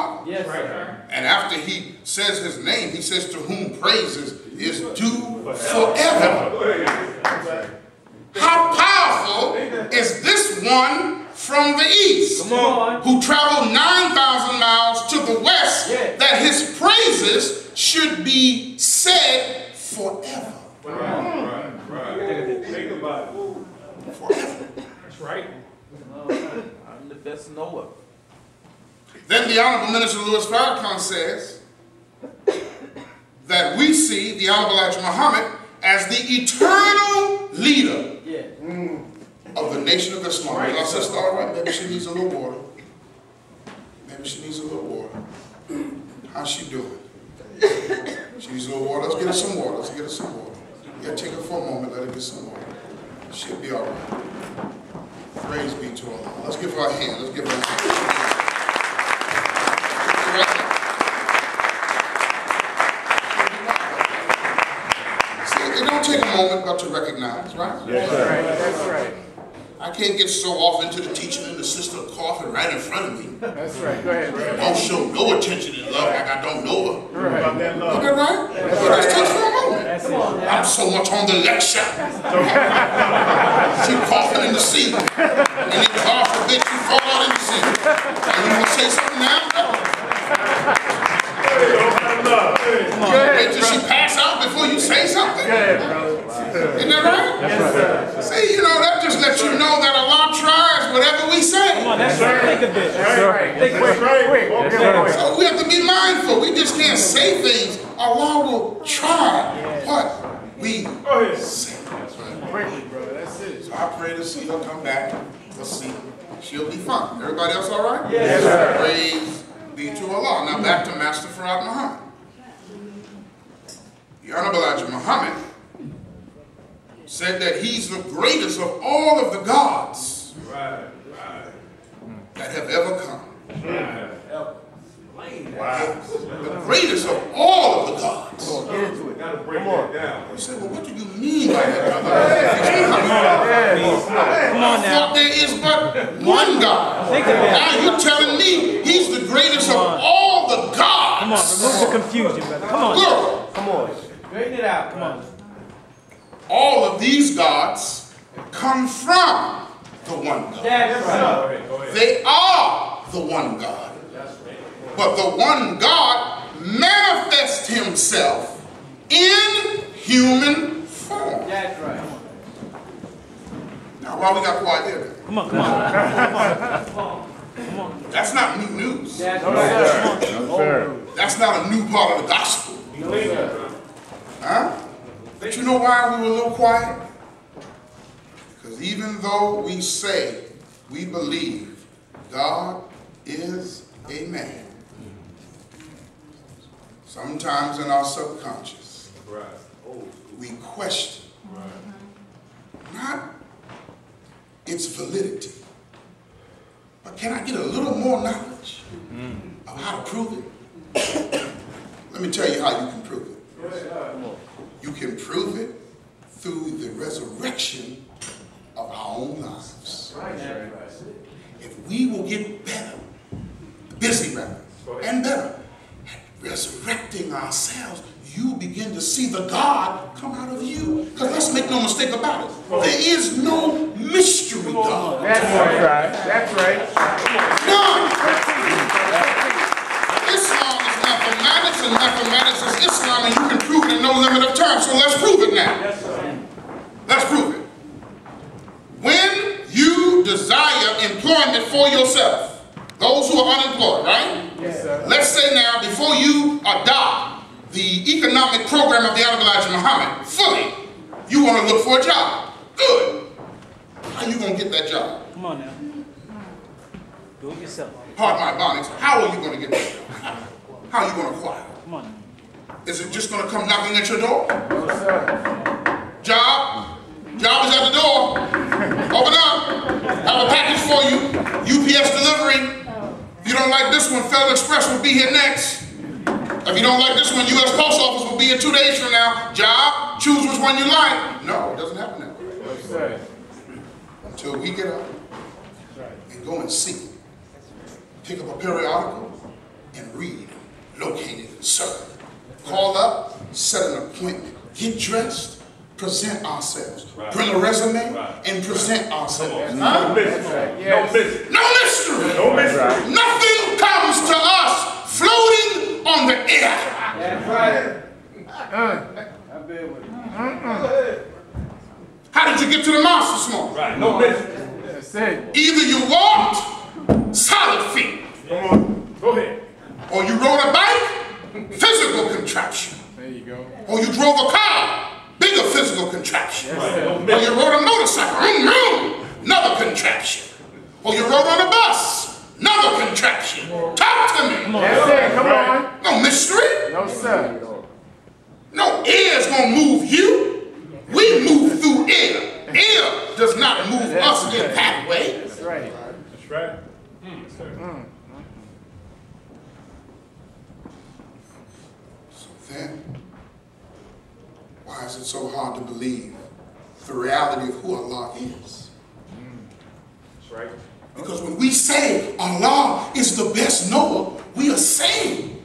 Father. Yes, sir. And after he says his name, he says, to whom praises is due forever. How powerful is this one from the east, who traveled 9,000 miles to the west, that his praises should be said forever. Right. Think about it. Forever. That's right. I'm the best Noah. Then the Honorable Minister Louis Farrakhan says that we see the Honorable Elijah Muhammad as the eternal leader of the nation of Islam. And our sister, all right, maybe she needs a little water. Maybe she needs a little water. How's she doing? She needs a little water. Let's get her some water. Let's get her some water. Yeah, take her for a moment. Let her get some water. She'll be all right. Praise be to Allah. Let's give her a hand. Let's give her a hand. See, it don't take a moment but to recognize, right? Yes, sir. That's right. I can't get so off into the teaching and the sister coughing right in front of me. That's right. Go ahead. Don't show no attention and love like I don't know her. Right. About that love. Is that right? Let's touch for a moment. That's it. I'm so much on the lecture. She coughing in the seat. And you cough a bit, you fall out in the seat. And you want to say something now? Wait till she pass out before you say something? Isn't that right? Yes, sir. See, you know, that just lets you know that Allah tries whatever we say. Come on, that's right. Think a bit. That's right. Think quick. So we have to be mindful. We just can't say things. Allah will try what we say. That's it. So I pray to see her come back. We'll see. She'll be fine. Everybody else all right? Yes, sir. Praise be to Allah. Now back to Master Farad Muhammad. The Honorable Elijah Muhammad said that he's the greatest of all of the gods that have ever come. Wow. The greatest of all of the gods. Get into it. Gotta break that down. You say, well, what do you mean by that, brother? Come on I now. thought there is but one God. Think of it. Now you're telling me he's the greatest of all the gods. Come on, remove the confusion, brother. Come on. Look, Come on. Straighten it out. Come on. all of these gods come from the one God. That's right. They are the one God. But the one God manifests himself in human form. That's right. Now, why we got quiet there? Come on. Come on. Come on. That's not new news. That's right. That's not a new part of the gospel. Huh? But you know why we were a little quiet? Because even though we say we believe God is a man, sometimes in our subconscious, we question not its validity, but can I get a little more knowledge of how to prove it? Let me tell you how you can prove it. You can prove it through the resurrection of our own lives. If we will get better, busy rather, and better at resurrecting ourselves, you begin to see the God come out of you. Because let's make no mistake about it. There is no mystery God. That's right. That's right. None. Islam is mathematics, and mathematics is Islam, and you can prove it in no limit of time. So let's prove it now. Let's prove it. When you desire employment for yourself, those who are unemployed, right? Yes, sir. Let's say now, before you adopt the economic program of the Honorable Elijah Muhammad fully, you want to look for a job. Good. How are you going to get that job? Come on now. Do it yourself. Pardon my bonics. How are you going to get that job? How are you going to acquire it? Come on. Is it just going to come knocking at your door? No, sir. Job? Job is at the door. Open up. Have a package for you. UPS delivery. If you don't like this one, Federal Express will be here next. If you don't like this one, U.S. Post Office will be here 2 days from now. Job, choose which one you like. No, it doesn't happen that way. No, sir. Until we get up and go and see. Pick up a periodical and serve. Call up, set an appointment, get dressed, present ourselves. Bring a resume and present ourselves. Huh? No mystery. No mystery. No mystery. Nothing comes to us floating on the air. That's right. How did you get to the mosque this morning? Right. No mystery. That's it. Either you walked, solid feet, Come on. Go ahead. or you rode a bike, physical contraction, There you go. or you drove a car, bigger physical contraction, Right. No or mystery. you rode a motorcycle, another contraction, or you rode on a bus, another contraction. Talk to me. That's it. Come on. No mystery. No, sir. No air's gonna move you. We move through air. Air does not move us in that way. That's right. That's right. So then, why is it so hard to believe the reality of who Allah is? That's right. Because when we say Allah is the best knower, we are saying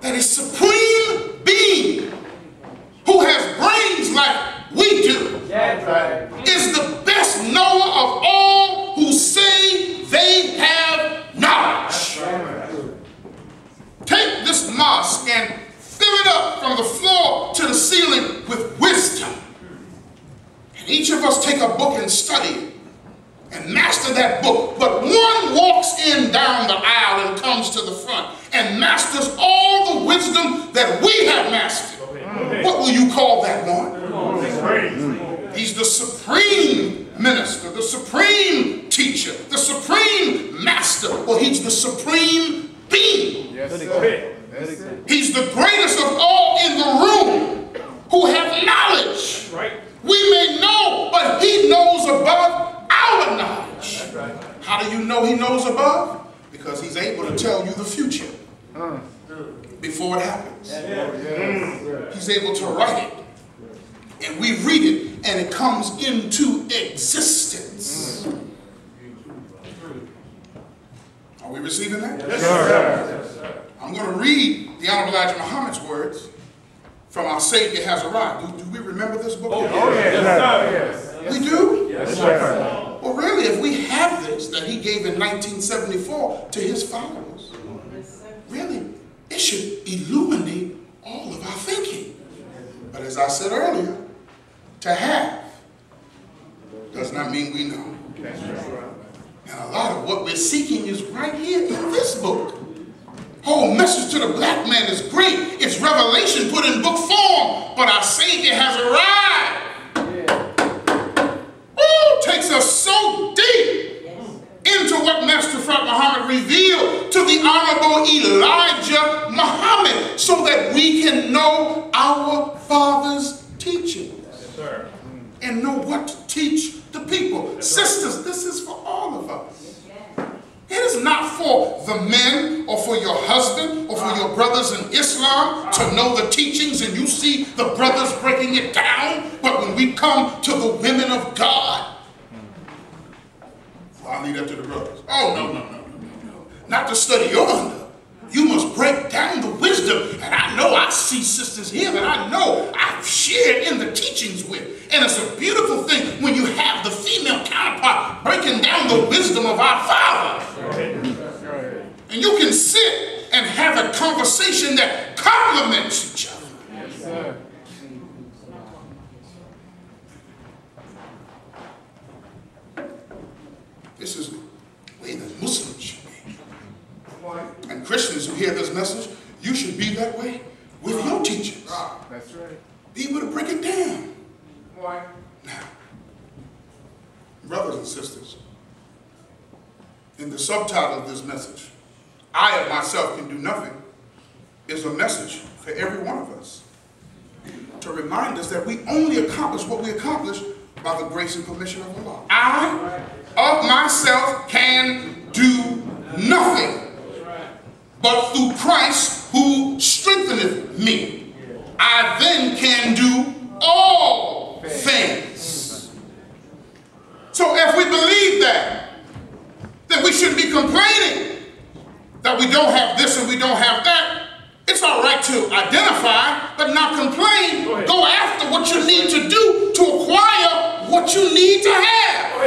that a supreme being who has brains like we do That's right. is the best knower of all who say they have knowledge. Take this mosque and fill it up from the floor to the ceiling with wisdom. And each of us take a book and study it and master that book. But one walks in down the aisle and comes to the front and masters all the wisdom that we have mastered. What will you call that one? He's the supreme minister, the supreme teacher, the supreme master, or he's the supreme being. Yes, sir. That's it. He's the greatest of all in the room who have knowledge. Right. We may know, but he knows above our knowledge. How do you know he knows above? Because he's able to tell you the future before it happens. He's able to write it. And we read it, and it comes into existence. Are we receiving that? Yes, sir. I'm going to read the Honorable Elijah Muhammad's words from Our Savior Has Arrived. Do we remember this book? Oh, Oh, yes, yes. yes, We do? Yes, sir. Well, really, if we have this that he gave in 1974 to his followers, really, it should illuminate all of our thinking. But as I said earlier, to have does not mean we know. And a lot of what we're seeking is right here in this book. Whole message to the black man is great. It's revelation put in book form, but our Savior has arrived. Ooh, takes us so deep into what Master Prophet Muhammad revealed to the Honorable Elijah Muhammad so that we can know our Father's teachings Sir. and know what to teach the people. Sisters, this is for all of us. It is not for the men or for your husband or for your brothers in Islam to know the teachings and you see the brothers breaking it down. But when we come to the women of God, well, I'll leave that to the brothers. Oh, no. Not to study your under. You must break down the wisdom. And I see sisters here that I know I've shared in the teachings with. And it's a beautiful thing when you have the female counterpart breaking down the wisdom of our Father. And you can sit and have a conversation that complements each other. Yes, sir. This is the way that Muslims should be. And Christians who hear this message, you should be that way with your teachings. That's right. Be able to break it down. Why? Now, brothers and sisters, in the subtitle of this message, I of myself can do nothing, is a message for every one of us to remind us that we only accomplish what we accomplish by the grace and permission of Allah. I of myself can do nothing, but through Christ who strengtheneth me, I then can do all things. So if we believe that, then we shouldn't be complaining that we don't have this and we don't have that. It's all right to identify, but not complain. Go after what you need to do to acquire what you need to have.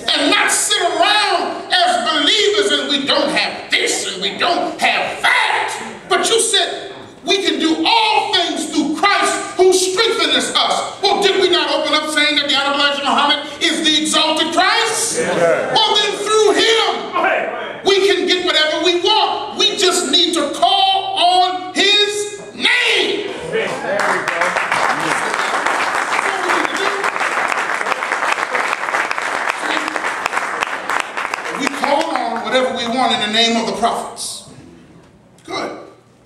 And not sit around as believers and we don't have this and we don't have that. But you said we can do all things through Christ who strengthens us. Well, did we not open up saying that the Honorable Muhammad is the exalted Christ? Well, then through him, we can get whatever we want. We just need to call on his name. There we go. We call on whatever we want in the name of the prophets. Good.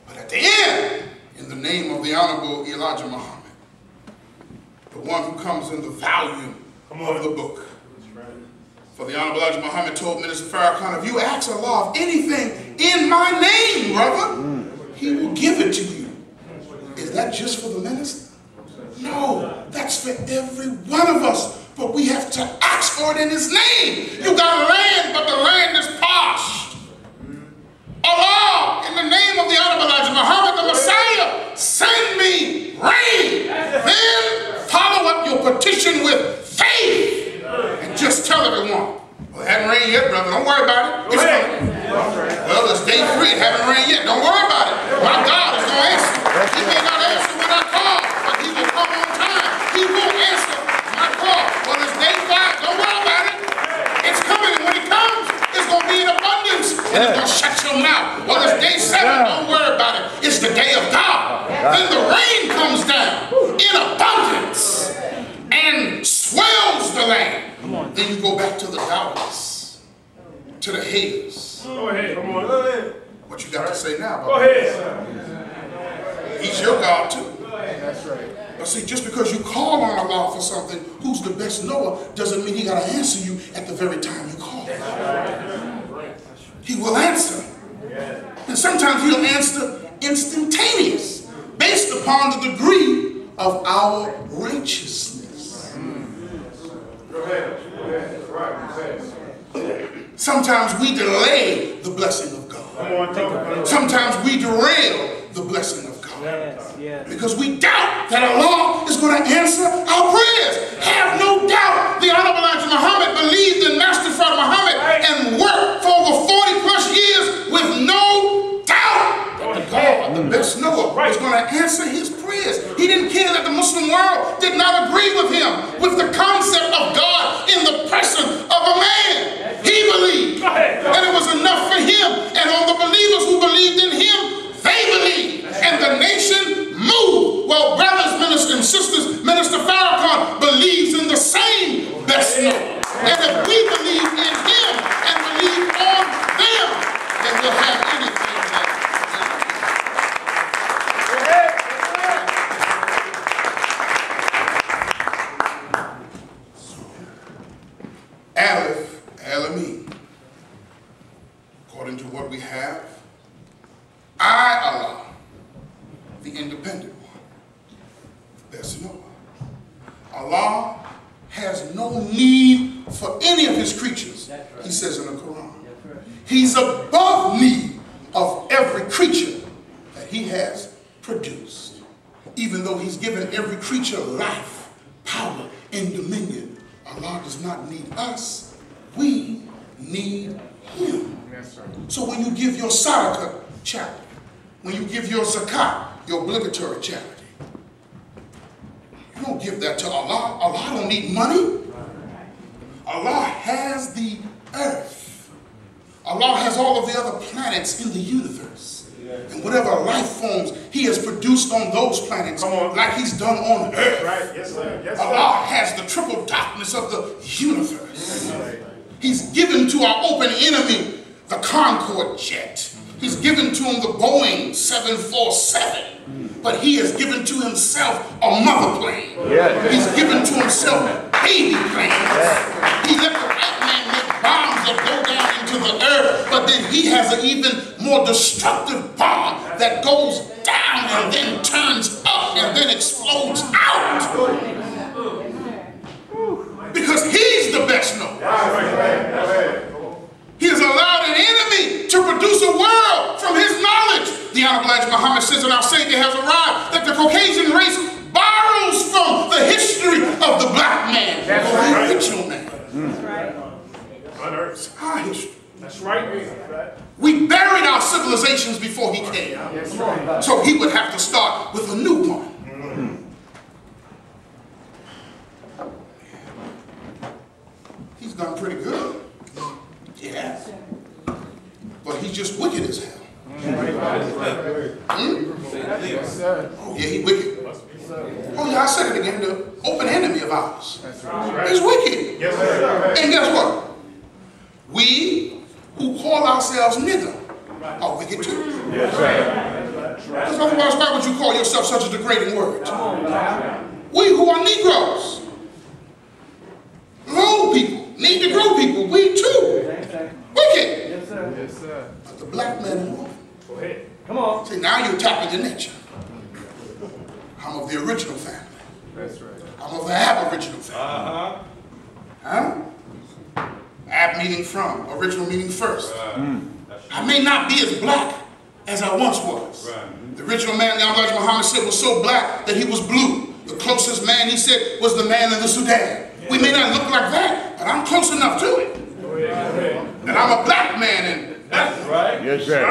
But at the end, in the name of the Honorable Elijah Muhammad, the one who comes in the volume of the book. For the Honorable Elijah Muhammad told Minister Farrakhan, if you ask Allah of anything in my name, brother, he will give it to you. Is that just for the minister? No, that's for every one of us. But we have to ask for it in his name. You got land, but the land is parched. Allah, in the name of the Honorable Elijah Muhammad, the Messiah, send me rain. Then follow up your petition with faith. And just tell everyone, well, it hasn't rained yet, brother. Don't worry about it. It's coming. Well, it's day 3. It hasn't rained yet. Don't worry about it. My God is going to answer. He may not answer when I call, but he will come on time. He will answer my call. Well, it's day 5. Don't worry about it. It's coming. And when it comes, it's going to be in abundance. And it's going to shut your mouth. Well, it's day 7. Don't worry about it. It's the day of God. Then the rain comes down in abundance and swells the land. Then you go back to the doubters, to the haters. Go ahead. Come on. Go ahead. What you got to say now? Go ahead. He's your God too. That's right. But see, just because you call on Allah for something, who's the best knower, doesn't mean he got to answer you at the very time you call. He will answer. And sometimes he'll answer instantaneous, based upon the degree of our righteousness. Go ahead. Sometimes we delay the blessing of God. Sometimes we derail the blessing of God. Because we doubt that Allah is going to answer our prayers. Have no doubt the Honorable Elijah Muhammad believed in Master Prophet Muhammad and worked for over 40 plus years with no doubt that the God, the best knower, was going to answer his prayers. He didn't care that the Muslim world did not agree with him with the concept of God in the person of a man. He believed, and it was enough for him, and on the believers who believed in him, they believed, and the nation moved. Well, brothers, ministers, and sisters, Minister Farrakhan believes in the same best knower. And if we believe in him and believe on them, then we'll have anything that Aleph, Alameen. According to what we have, I, Allah, the independent one, the best knower. Allah has no need for any of his creatures, he says in the Quran. He's above need of every creature that he has produced. Even though he's given every creature life, power, and dominion, Allah does not need us. We need him. So when you give your sadaqah charity, when you give your zakat, your obligatory charity, you don't give that to Allah. Allah don't need money. Allah has the earth. Allah has all of the other planets in the universe. And whatever life forms he has produced on those planets, like he's done on earth. Right. Yes, sir. Yes, sir. Allah has the triple darkness of the universe. He's given to our open enemy the Concorde jet. He's given to him the Boeing 747. But he has given to himself a mother plane. He's given to himself baby planes. He let the white man make bombs that go down into the earth, but then he has an even more destructive bomb that goes down and then turns up and then explodes out. Because he's the best knower. He has allowed an enemy to produce a world from his knowledge. The Honorable Muhammad says in our Savior has arrived that the Caucasian race borrows from the history of the black man, the original man. That's right. On earth. It's our history. That's right. We buried our civilizations before he came. So he would have to start with a new one. He's done pretty good. Yeah. But he's just wicked as hell. Oh, yeah, he wicked. Oh, yeah, I said it again. The open enemy of ours. He's wicked. And guess what? We who call ourselves nigger are wicked too. Because otherwise, why would you call yourself such a degrading word? We who are Negroes, low people, need to grow people, we too. Wicked. Yes, sir. But the black man and woman. Go ahead. Come on. See, now you're tapping your nature. I'm of the original family. That's right. I'm of the aboriginal family. Huh? Ab meaning from, original meaning first. I may not be as black as I once was. The original man, the Honorable Muhammad said, was so black that he was blue. The closest man, he said, was the man in the Sudan. We may not look like that, but I'm close enough to it. And I'm a black man, and That's right. Yes, sir.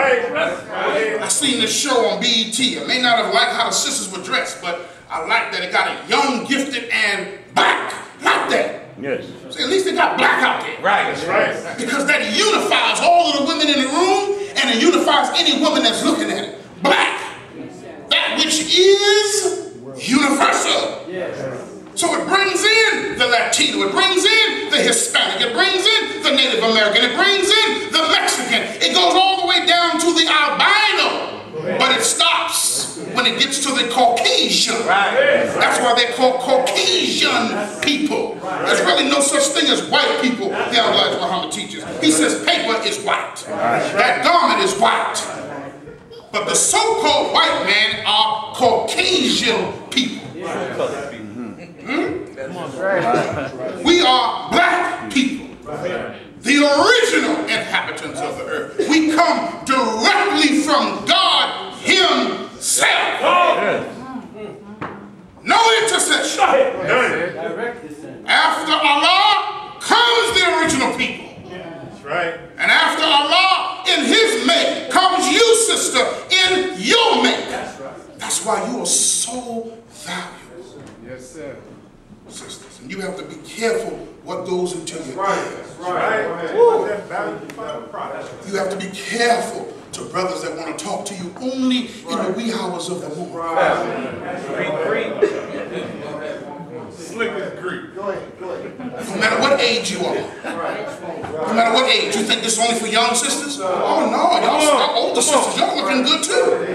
I seen this show on BET. I may not have liked how the sisters were dressed, but I like that it got a young, gifted, and black like that. Yes. See, at least they got black out there. Right. That's right. Because that unifies all of the women in the room, and it unifies any woman that's looking at it. Black. That which is universal. So it brings in the Latino, it brings in the Hispanic, it brings in the Native American, it brings in the Mexican. It goes all the way down to the albino, but it stops when it gets to the Caucasian. That's why they're called Caucasian people. There's really no such thing as white people, the Honorable Muhammad teaches. He says paper is white, that garment is white, but the so-called white men are Caucasian people. We are black people, the original inhabitants of the earth. We come directly from God himself. No intercession. After Allah comes the original people. That's right. And after Allah in his make comes you, sister, in your make. That's why you are so valuable. Yes, sir. Sisters, and you have to be careful what goes into your ear. You have to be careful to brothers that want to talk to you only in the wee hours of the morning. Slick as Greek. No matter what age you are. No matter what age. You think this is only for young sisters? Oh no, y'all older sisters, y'all looking good too.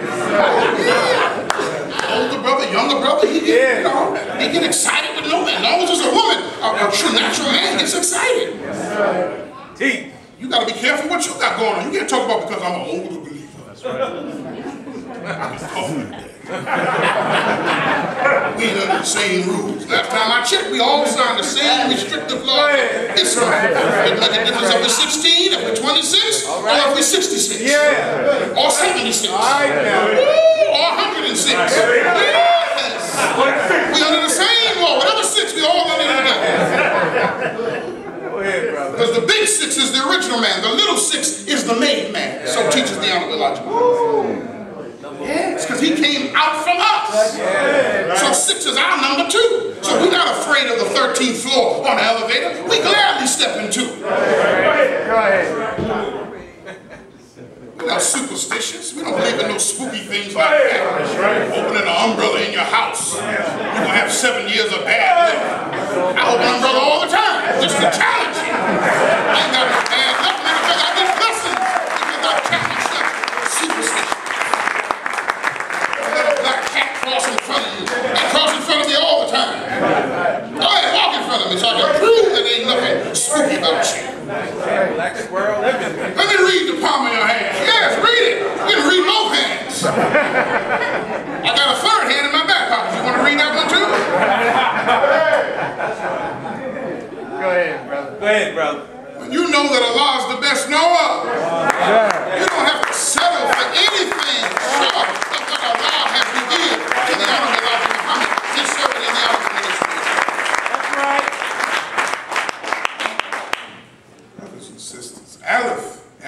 Yeah. Older brother, younger brother, he get excited with no man. As long as it's a woman, a true natural man gets excited. You got to be careful what you got going on. You can't talk about because I'm an older believer. That's right. I can talk like that. We ain't under the same rules. Last time I checked, we all signed the same restrictive law. It's right. It make a difference if we're 16, if we're 26, or if we're 66. Yeah. Or 76. Or 106. Yes. We under the same law. Whatever 6, we all under together. Because the big 6 is the original man. The little 6 is the made man. So teaches the Honorable Elijah. Yes, because he came out from us. So 6 is our number 2. So we're not afraid of the 13th floor on the elevator. We gladly step into it. We're not superstitious. We don't believe in no spooky things like that. Opening an umbrella in your house. You're going to have 7 years of bad luck. I open an umbrella all the time, just to challenge you. I ain't got no bad luck, man, because I get blessings. Because I'm Catholic stuff. Superstition. Let a black cat cross in front of you. They cross in front of me all the time. Go ahead, walk in front of me so I can prove that there ain't nothing spooky about you. Black squirrel. Let me read the palm of your hand. Yes, read it. You can read both hands. I got a third hand in my back pocket. You want to read that one too? Go ahead, brother. Go ahead, brother. When you know that Allah is the best knower, you don't have to settle for anything short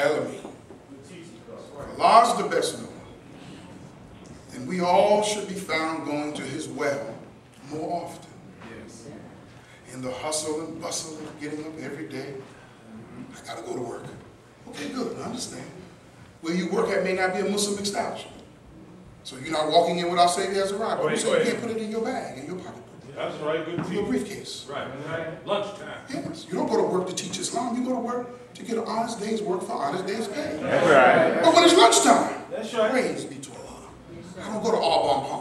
Al-Amin. Allah is the best known. And we all should be found going to his well more often. Yes. In the hustle and bustle of getting up every day, I got to go to work. Okay, good, I understand. Where you work at may not be a Muslim establishment. So you're not walking in without Savior as a rider. So you can't put it in your bag, in your pocketbook. That's right, good In your briefcase. Right. Lunchtime. Yes. You don't go to work to teach Islam. You go to work to get an honest day's work for honest day's pay. That's right. But when it's lunchtime, That's right. praise be to Allah. I don't go to Aubon Park